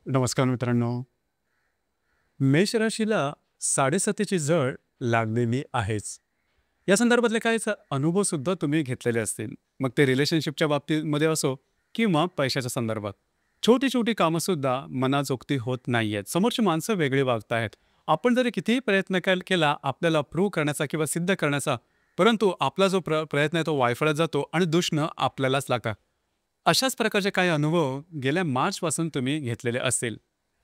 नमस्कार मित्रांनो. मेष राशीला 7.5ची जळ लागलेली आहेच. या संदर्भातले काही अनुभव सुद्धा तुम्ही घेतलेले असतील. मग ते रिलेशनशिपच्या बाबतीमध्ये असो किंवा पैशाच्या संदर्भात. छोटी-छोटी कामं सुद्धा मनाजोगती होत नाहीयेत. समोरची माणसं वेगळी वागतायत. आपण जरी कितीही प्रयत्न केला आपल्याला प्रूव्ह करण्याचा किंवा सिद्ध करण्याचा, परंतु आपला जो प्रयत्न आहे तो वायफळत जातो आणि दुषणं आपल्यालाच लागतात. अशाच प्रकारचे काही अनुभव गेल्या मार्चपासून तुम्ही घेतलेले असतील.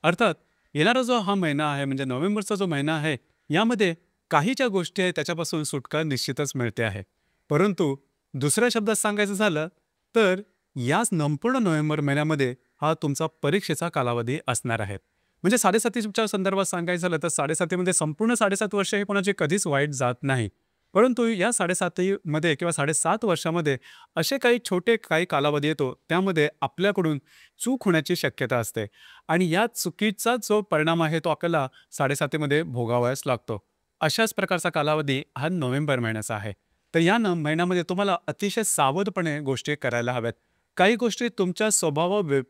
अर्थात येणारा जो हा महिना आहे म्हणजे नोव्हेंबरचा जो महिना आहे, यामध्ये काही ज्या गोष्टी आहेत त्याच्यापासून सुटका निश्चितच मिळते आहे. परंतु दुसऱ्या शब्दात सांगायचं झालं तर याच संपूर्ण नोव्हेंबर महिन्यामध्ये हा तुमचा परीक्षेचा कालावधी असणार आहे. म्हणजे 7.5च्या संदर्भात सांगायचं झालं तर 7.5मध्ये संपूर्ण 7.5 वर्ष हे कोणाचे कधीच वाईट जात नाही. परंतु या 7.5मध्ये किंवा 7.5 वर्षामध्ये असे काही छोटे काही कालावधी येतो, त्यामध्ये आपल्याकडून चूक होण्याची शक्यता असते आणि या चुकीचा जो परिणाम आहे तो आपल्याला 7.5मध्ये भोगावयास लागतो. अशाच प्रकारचा कालावधी हा नोव्हेंबर महिन्याचा आहे. तर या महिन्यामध्ये तुम्हाला अतिशय सावधपणे गोष्टी करायला हव्यात. काही गोष्टी तुमच्या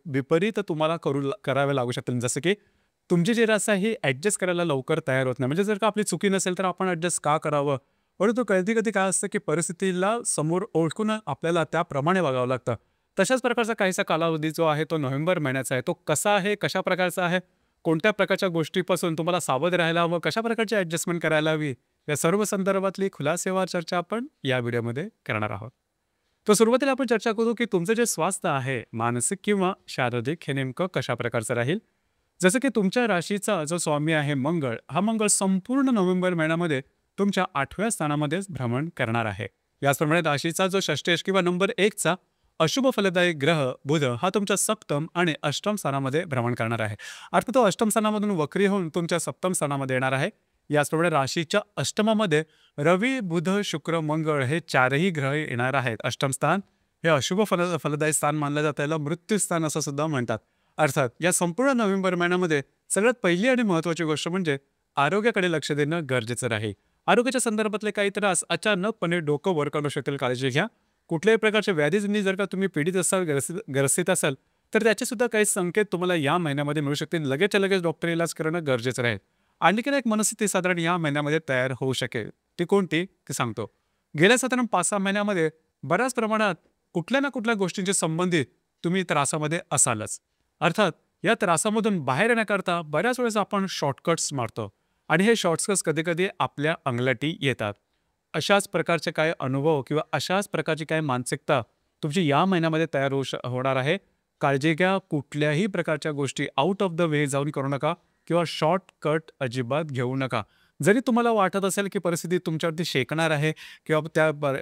विपरीत तुम्हाला कराव्या लागू शकतील. जसं की तुमची जी रस आहे ही ॲडजस्ट करायला लवकर तयार होत नाही. म्हणजे जर का आपली चुकी नसेल तर आपण ॲडजस्ट का करावं? परंतु कधी-कधी काय असतं, की परिस्थितीला समोर ओळखून आपल्याला त्याप्रमाणे वागावं लागतं. तशाच प्रकारचा काहीसा कालावधी जो आहे तो नोव्हेंबर महिन्याचा आहे. तो कसा आहे, कशा प्रकारचा आहे, कोणत्या प्रकारच्या गोष्टीपासून तुम्हाला सावध राहायला हवं, कशा प्रकारची ॲडजस्टमेंट करायला हवी, या सर्व संदर्भातली खुलासेवार चर्चा आपण या व्हिडिओमध्ये करणार आहोत. तर सुरुवातीला आपण चर्चा करू, की तुमचं जे स्वास्थ्य आहे, मानसिक किंवा शारीरिक हे नेमकं कशा प्रकारचं राहील. जसं की तुमच्या राशीचा जो स्वामी आहे मंगळ, हा मंगळ संपूर्ण नोव्हेंबर महिन्यामध्ये तुमच्या 8व्या स्थानामध्येच भ्रमण करणार आहे. याचप्रमाणे राशीचा जो षष्टेश किंवा नंबर 1चा अशुभ फलदायी ग्रह बुध हा तुमच्या सप्तम आणि अष्टम स्थानामध्ये भ्रमण करणार आहे. अर्थात तो अष्टम स्थानामधून वक्री होऊन तुमच्या सप्तम स्थानामध्ये येणार आहे. याचप्रमाणे राशीच्या अष्टमामध्ये रवी, बुध, शुक्र, मंगळ हे चारही ग्रह येणार आहेत. अष्टम स्थान हे अशुभ फलदायी स्थान मानलं जातं. याला मृत्यू स्थान असं सुद्धा म्हणतात. अर्थात या संपूर्ण नोव्हेंबर महिन्यामध्ये सगळ्यात पहिली आणि महत्त्वाची गोष्ट म्हणजे आरोग्याकडे लक्ष देणं गरजेचं राहील. आरोग्याच्या संदर्भातले काही त्रास अचानकपणे डोकं वर काढू शकेल, काळजी घ्या. कुठल्याही प्रकारच्या व्याधींनी जर का तुम्ही पीडित असाल, ग्रसित असाल, तर त्याचे सुद्धा काही संकेत तुम्हाला या महिन्यामध्ये मिळू शकतील. लगेचच्या लगेच डॉक्टर इलाज करणं गरजेचं राहील. आणखीन एक मनस्थिती साधारण या महिन्यामध्ये तयार होऊ शकेल. ती कोणती ते सांगतो. गेल्या साधारण 5-6 महिन्यामध्ये बऱ्याच प्रमाणात कुठल्या ना कुठल्या गोष्टींशी संबंधित तुम्ही त्रासामध्ये असालच. अर्थात या त्रासामधून बाहेर येण्याकरता बऱ्याच वेळेस आपण शॉर्टकट्स मारतो आणि हे शॉर्टकट्स कधी-कधी आपल्या अंगलटी येतात. अशाच प्रकारचे काही अनुभव किंवा अशाच प्रकारची काही मानसिकता तुमची या महिन्यामध्ये तयार होणार आहे. काळजी घ्या. कुठल्याही प्रकारच्या गोष्टी आउट ऑफ द वे जाऊन करू नका किंवा शॉर्टकट अजिबात घेऊ नका. जरी तुम्हाला वाटत असेल की परिस्थिती तुमच्यावरती शेकणार आहे किंवा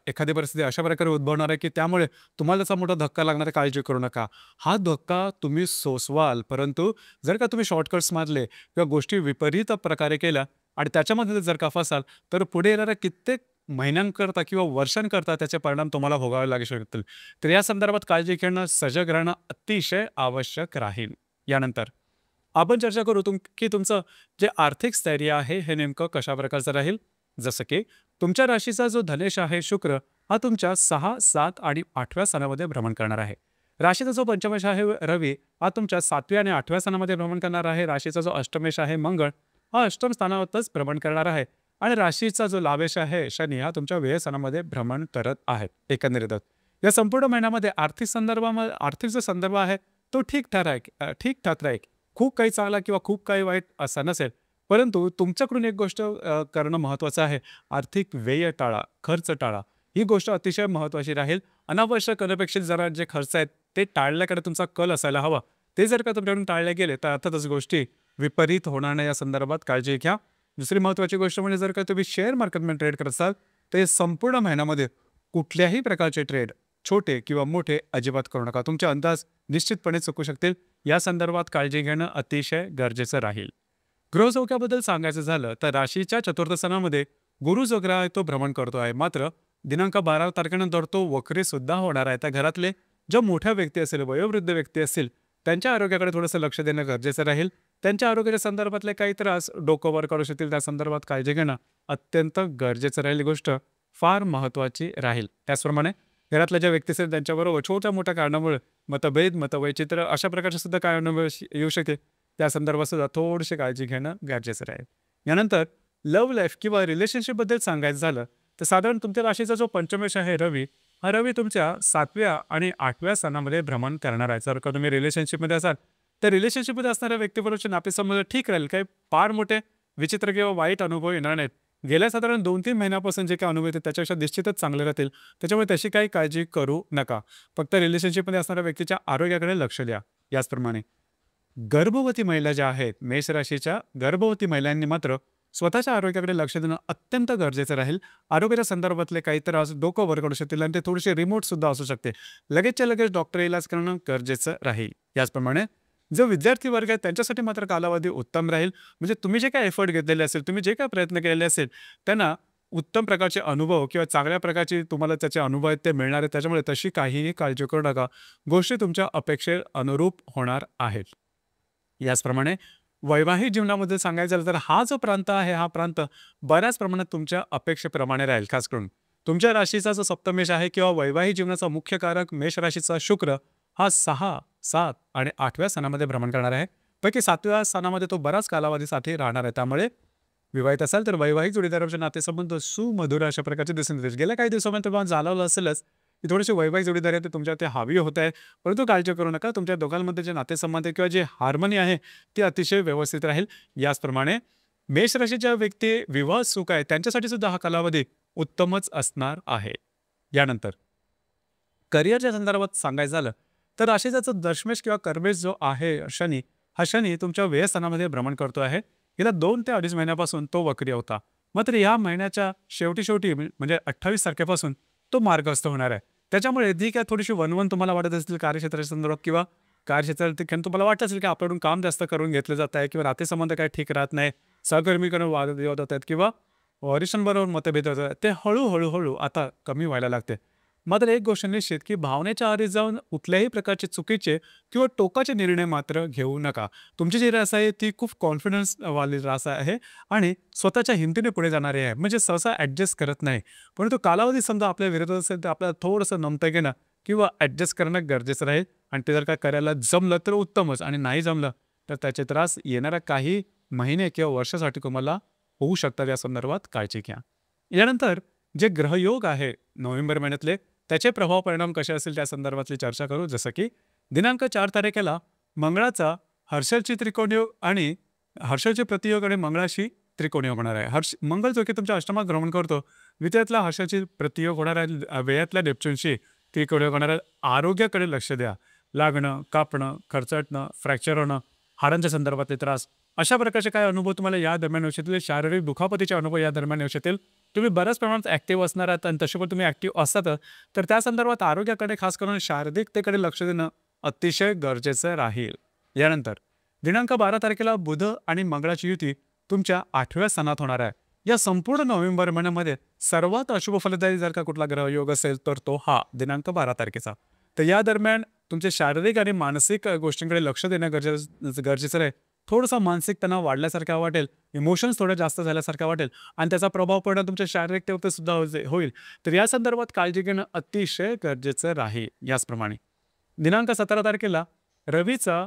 एखादी परिस्थिती अशा प्रकारे उद्भवणार आहे की त्यामुळे तुम्हाला त्याचा मोठा धक्का लागणार आहे, काळजी करू नका. हा धक्का तुम्ही सोसवाल, परंतु जर का तुम्ही शॉर्टकट्स मारले किंवा गोष्टी विपरीत प्रकारे केल्या आणि त्याच्यामध्ये जर का फसाल, तर पुढे येणाऱ्या कित्येक महिन्यांकरता किंवा वर्षांकरता त्याचे परिणाम तुम्हाला भोगावे लागू शकतील. तर या संदर्भात काळजी घेणं, सजग राहणं अतिशय आवश्यक राहील. यानंतर आपण चर्चा करू की तुमचं जे आर्थिक स्थैर्य आहे हे नेमकं कशा प्रकारचं राहील. जसं की तुमच्या राशीचा जो धनेश आहे शुक्र हा तुमच्या 6, 7 आणि 8व्या स्थानामध्ये भ्रमण करणार आहे. राशीचा जो पंचमेश आहे रवी हा तुमच्या 7व्या आणि 8व्या स्थानामध्ये भ्रमण करणार आहे. राशीचा जो अष्टमेश आहे मंगळ हा अष्टम स्थानावरच भ्रमण करणार आहे आणि राशीचा जो लाभेश आहे शनी हा तुमच्या व्यय स्थानामध्ये भ्रमण करत आहेत. एकंदरीतच या संपूर्ण महिन्यामध्ये आर्थिक जो संदर्भ आहे तो ठीक ठाक राहील. खूप काही चांगला किंवा खूप काही वाईट असा नसेल, परंतु तुमच्याकडून एक गोष्ट करणं महत्त्वाचं आहे. आर्थिक व्यय टाळा, खर्च टाळा. ही गोष्ट अतिशय महत्त्वाची राहील. अनावश्यक अनपेक्षित जरा जे खर्च आहेत ते टाळण्याकडे तुमचा कल असायला हवा. ते जर का तुमच्याकडून टाळले गेले तर अर्थातच गोष्टी विपरीत होणार नाही. या संदर्भात काळजी घ्या. दुसरी महत्त्वाची गोष्ट म्हणजे जर का तुम्ही शेअर मार्केटमध्ये ट्रेड करत असाल तर संपूर्ण महिन्यामध्ये कुठल्याही प्रकारचे ट्रेड छोटे किंवा मोठे अजिबात करू नका. तुमचे अंदाज निश्चितपणे चुकू शकतील. या संदर्भात काळजी घेणं अतिशय गरजेचं राहील. गृहसौख्याबद्दल सांगायचं झालं तर राशीच्या चतुर्थ स्थानामध्ये गुरु जो ग्रह आहे तो भ्रमण करतो आहे. मात्र दिनांक 12 तारखेनंतर तो वक्री सुद्धा होणार आहे. त्या घरातले ज्या मोठ्या व्यक्ती असेल, वयोवृद्ध व्यक्ती असतील, त्यांच्या आरोग्याकडे थोडंसं लक्ष देणं गरजेचं राहील. त्यांच्या आरोग्याच्या संदर्भातले काही त्रास डोकं वर काढू शकतील. त्या संदर्भात काळजी घेणं अत्यंत गरजेचं राहील. गोष्ट फार महत्त्वाची राहील. त्याचप्रमाणे घरातल्या ज्या व्यक्ती असतील त्यांच्याबरोबर छोट्या मोठ्या कारणामुळे मतभेद, मतवैचित्र अशा प्रकारचे सुद्धा काय अनुभव येऊ शकते. त्या संदर्भात सुद्धा थोडीशी काळजी घेणं गरजेचं राहील. यानंतर लव्ह लाईफ किंवा रिलेशनशिपबद्दल सांगायचं झालं तर साधारण तुमच्या राशीचा जो पंचमेश आहे रवी, हा रवी तुमच्या 7व्या आणि 8व्या स्थानामध्ये भ्रमण करणार आहे. जर का तुम्ही रिलेशनशिपमध्ये असाल तर रिलेशनशिपमध्ये असणाऱ्या व्यक्तीबरोबरचे नातेसंबंध ठीक राहील. काही फार मोठे विचित्र किंवा वाईट अनुभव येणार नाहीत. गेल्या साधारण 2-3 महिन्यापासून जे काही अनुभव येते त्याच्यापेक्षा निश्चितच चांगले राहतील. त्याच्यामुळे तशी काही काळजी करू नका. फक्त रिलेशनशिपमध्ये असणाऱ्या व्यक्तीच्या आरोग्याकडे लक्ष द्या. याचप्रमाणे गर्भवती महिला ज्या आहेत, मेष राशीच्या गर्भवती महिलांनी मात्र स्वतःच्या आरोग्याकडे लक्ष देणं अत्यंत गरजेचं राहील. आरोग्याच्या संदर्भातले काही त्रास डोकं वर काढू शकतील आणि ते थोडेसे रिमोट सुद्धा असू शकते. लगेचच्या लगेच डॉक्टर इलाज करणं गरजेचं राहील. याचप्रमाणे जो विद्यार्थी वर्ग आहे त्यांच्यासाठी मात्र कालावधी उत्तम राहील. म्हणजे तुम्ही जे काही एफर्ट घेतलेले असेल, तुम्ही जे काही प्रयत्न केलेले असेल, त्यांना उत्तम प्रकारचे अनुभव किंवा चांगल्या प्रकारचे तुम्हाला त्याचे अनुभव आहेत ते मिळणार आहेत. त्याच्यामुळे तशी काहीही काळजी करू नका. गोष्टी तुमच्या अपेक्षे अनुरूप होणार आहेत. याचप्रमाणे वैवाहिक जीवनामध्ये सांगायचं झालं तर हा जो प्रांत आहे, हा प्रांत बऱ्याच प्रमाणात तुमच्या अपेक्षेप्रमाणे राहील. खास करून तुमच्या राशीचा जो सप्तमेश आहे किंवा वैवाहिक जीवनाचा मुख्य कारक मेष राशीचा शुक्र हा 6, 7 आणि 8व्या स्थानामध्ये भ्रमण करणार आहे. पैकी 7व्या स्थानामध्ये तो बराच कालावधीसाठी राहणार आहे. त्यामुळे विवाहित असाल तर वैवाहिक जोडीदाराचे नातेसंबंध सुमधुर अशा प्रकारचे दिसून येतील. गेल्या काही दिवसामध्ये तुम्हाला जाणवलं असेलच की थोडेसे वैवाहिक जोडीदार आहेत ते तुमच्या ते हवी होत आहे. परंतु काळजी करू नका. तुमच्या दोघांमध्ये जे नातेसंबंध किंवा जे हार्मनी आहे ती अतिशय व्यवस्थित राहील. याचप्रमाणे मेष राशीच्या व्यक्ती विवाह सुख आहे त्यांच्यासाठी सुद्धा हा कालावधी उत्तमच असणार आहे. यानंतर करिअरच्या संदर्भात सांगायचं झालं तर राशीचा दशमेश किंवा कर्मेश जो आहे शनी, हा शनी तुमच्या व्ययस्थानामध्ये भ्रमण करतो आहे. गेल्या 2 ते 2.5 महिन्यापासून तो वक्री होता. मात्र या महिन्याच्या शेवटी म्हणजे 28 तारखेपासून तो मार्गस्थ होणार आहे. त्याच्यामुळे जी काय थोडीशी वणवण तुम्हाला वाटत असतील कार्यक्षेत्राच्या संदर्भात किंवा कार्यक्षेत्रात तुम्हाला वाटत असेल की आपल्याकडून काम जास्त करून घेतलं जात आहे किंवा नातेसंबंध काही ठीक राहत नाही, सहकर्मीकडून वादविवाद होत आहेत किंवा वरिष्ठांबरोबर मतभेद होत आहेत, ते हळूहळू आता कमी व्हायला लागते. मात्र एक गोष्ट निश्चित की भावनेच्या आहारी जाऊन कुठल्याही प्रकारचे चुकीचे किंवा टोकाचे निर्णय मात्र घेऊ नका. तुमची जी रास आहे ती खूप कॉन्फिडन्स वाली रास आहे आणि स्वतःच्या हिमतीने पुढे जाणारी आहे. म्हणजे सहसा ॲडजस्ट करत नाही. परंतु कालावधी समजा आपल्या विरोधात असेल तर आपल्याला थोडंसं नमतं घेणं किंवा ॲडजस्ट करणं गरजेचं राहील. आणि ते जर का करायला जमलं तर उत्तमच, आणि नाही जमलं तर त्याचे त्रास येणाऱ्या काही महिने किंवा वर्षासाठी तुम्हाला होऊ शकतात. या संदर्भात काळजी घ्या. यानंतर जे ग्रहयोग आहे नोव्हेंबर महिन्यातले त्याचे प्रभाव परिणाम कसे असतील त्या संदर्भातली चर्चा करू. जसं की दिनांक 4 तारखेला मंगळाचा हर्षलची त्रिकोणयोग आणि हर्षलचे प्रतियोग आणि मंगळाशी त्रिकोणयोग होणार आहे. मंगळ जो की तुमच्या अष्टमात भ्रमण करतो, द्वितीयातला हर्षलची प्रतियोग होणार आहे, व्ययातल्या नेपच्यूनशी त्रिकोणयोग होणार आहे. आरोग्याकडे लक्ष द्या. लागणं, कापणं, खरचटणं, फ्रॅक्चर होणं, हाडांच्या संदर्भातले त्रास अशा प्रकारचे काय अनुभव तुम्हाला या दरम्यान येऊ शकतील. शारीरिक दुखापतीचे अनुभव या दरम्यान येऊ शकतील. तुम्ही बऱ्याच प्रमाणात ॲक्टिव्ह असणार आहात आणि तसे पण तुम्ही ॲक्टिव्ह असतात तर त्या संदर्भात आरोग्याकडे खास करून शारीरिकतेकडे लक्ष देणं अतिशय गरजेचं राहील. यानंतर दिनांक 12 तारखेला बुध आणि मंगळाची युती तुमच्या 8व्या स्थानात होणार आहे. या संपूर्ण नोव्हेंबर महिन्यामध्ये सर्वात अशुभ फलदायी जर का कुठला ग्रहयोग असेल तर तो हा दिनांक 12 तारखेचा. तर या दरम्यान तुमचे शारीरिक आणि मानसिक गोष्टींकडे लक्ष देणं गरजेचं आहे. थोडंसं मानसिक तणाव वाढल्यासारखा वाटेल, इमोशन्स थोडं जास्त झाल्यासारखा वाटेल आणि त्याचा प्रभाव पडणं तुमच्या शारीरिकतेवर सुद्धा होईल. तर या संदर्भात काळजी घेणं अतिशय गरजेचं राहील. याचप्रमाणे दिनांक 17 तारखेला रवीचा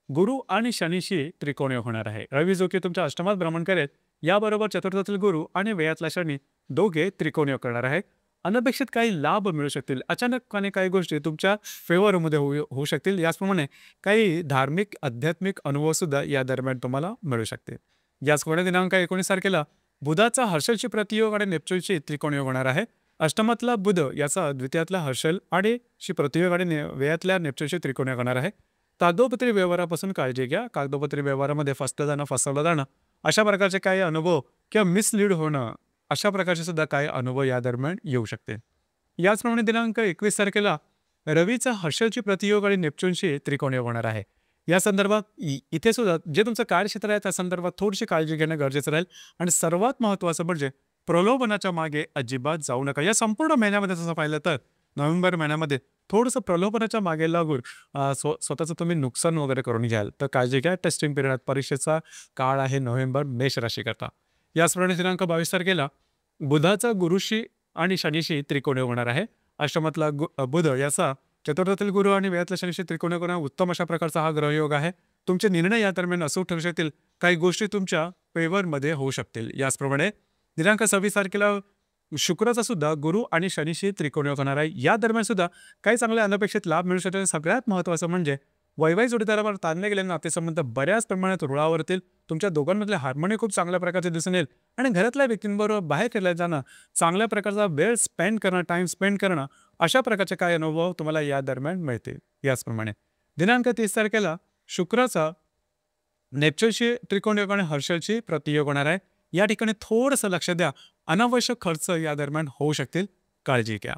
गुरु आणि शनीशी त्रिकोणयोग होणार आहे. रवी जो की तुमच्या अष्टमात भ्रमण करेल, याबरोबर चतुर्थातील गुरु आणि व्ययातला शनी दोघे त्रिकोणयोग करणार आहे. अनपेक्षित काही लाभ मिळू शकतील. अचानकपणे काही गोष्टी तुमच्या फेवरमध्ये होऊ शकतील. याचप्रमाणे काही धार्मिक आध्यात्मिक अनुभव सुद्धा या दरम्यान तुम्हाला मिळू शकते. याचप्रमाणे दिनांक 19 तारखेला बुधाचा हर्षलची प्रतियोग आणि नेपच्यूनशी त्रिकोणयोग होणार आहे. अष्टमातला बुध याचा द्वितीयातला हर्षल आणि शी प्रतियोग आणि व्ययातल्या नेपच्यूनशी त्रिकोणयोग होणार आहे. कागदोपत्री व्यवहारापासून काळजी घ्या. कागदोपत्री व्यवहारामध्ये फसवलं जाणं अशा प्रकारचे काही अनुभव किंवा मिसलीड होणं अशा प्रकारचे सुद्धा काही अनुभव या दरम्यान येऊ शकते. याचप्रमाणे दिनांक 21 तारखेला रवीचा हर्षलची प्रतियोग आणि नेपच्यूनशी त्रिकोणयोग होणार आहे. या संदर्भात इथे सुद्धा जे तुमचं कार्यक्षेत्र आहे त्या संदर्भात थोडीशी काळजी घेणं गरजेचं राहील. आणि सर्वात महत्त्वाचं म्हणजे प्रलोभनाच्या मागे अजिबात जाऊ नका. या संपूर्ण महिन्यामध्ये तसं पाहिलं तर नोव्हेंबर महिन्यामध्ये थोडंसं प्रलोभनाच्या मागे लागून स्वतःचं तुम्ही नुकसान वगैरे करून घ्याल तर काळजी घ्या. टेस्टिंग पिरियड परीक्षेचा काळ आहे नोव्हेंबर मेष राशीकरता. याचप्रमाणे दिनांक 22 तारखेला बुधाचा गुरुशी आणि शनीशी त्रिकोणयोग होणार आहे. अष्टमातला बुध याचा चतुर्थातील गुरु आणि व्ययातल्या शनीशी त्रिकोणी कोणा उत्तम अशा प्रकारचा हा ग्रहयोग आहे. तुमचे निर्णय या दरम्यान अचूक ठरू शकतील. काही गोष्टी तुमच्या फेवरमध्ये होऊ शकतील. याचप्रमाणे दिनांक 26 तारखेला शुक्राचा सुद्धा गुरु आणि शनीशी त्रिकोणयोग होणार आहे. या दरम्यान सुद्धा काही चांगले अनपेक्षित लाभ मिळू शकतील. सगळ्यात महत्त्वाचं म्हणजे वैवाहिक जोडीदारावर ताणले गेलेले नातेसंबंध बऱ्याच प्रमाणात रुळावरतील. तुमच्या दोघांमधले हार्मोनी खूप चांगल्या प्रकारचे दिसून येईल आणि घरातल्या व्यक्तींबरोबर बाहेर फिरल्या जाणं, चांगल्या प्रकारचा वेळ स्पेंड करणं, टाइम स्पेंड करणं, अशा प्रकारचे काही अनुभव तुम्हाला या दरम्यान मिळतील. याचप्रमाणे दिनांक 30 तारखेला शुक्राचा नेपच्यूनशी त्रिकोणयोग आणि हर्षलशी प्रतियोग होणार आहे. या ठिकाणी थोडंसं लक्ष द्या. अनावश्यक खर्च या दरम्यान होऊ शकतील. काळजी घ्या.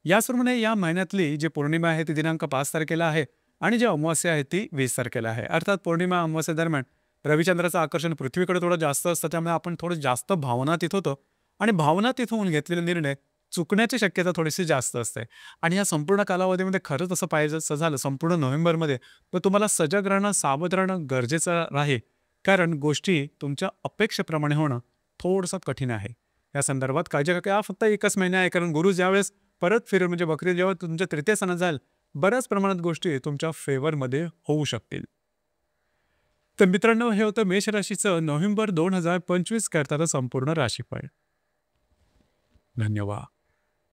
याचप्रमाणे या महिन्यातली जी पौर्णिमा आहे ती दिनांक 5 तारखेला आहे आणि जी अमावास्या आहे ती 20 तारखेला आहे. अर्थात पौर्णिमा अमावास्या दरम्यान रविचंद्राचं आकर्षण पृथ्वीकडे थोडं जास्त असतं. त्यामुळे आपण थोडं जास्त भावनातीत होतो आणि भावनातीत होऊन घेतलेले निर्णय चुकण्याची शक्यता थोडीशी जास्त असते. आणि या संपूर्ण कालावधीमध्ये खरंच असं पाहिजे असं झालं संपूर्ण नोव्हेंबरमध्ये तर तुम्हाला सजग राहणं, सावध राहणं गरजेचं राहील. कारण गोष्टी तुमच्या अपेक्षेप्रमाणे होणं थोडंसं कठीण आहे. या संदर्भात काळजी घ्या. हा फक्त एकच महिना आहे. कारण गुरु ज्यावेळेस परत फिरेल म्हणजे वक्री जेव्हा तुमच्या तृतीय स्थानात जाईल, बऱ्याच प्रमाणात गोष्टी तुमच्या फेवरमध्ये होऊ शकतील. तर मित्रांनो, हे होतं मेष राशीचं नोव्हेंबर 2025 करताना संपूर्ण राशीफळ. धन्यवाद.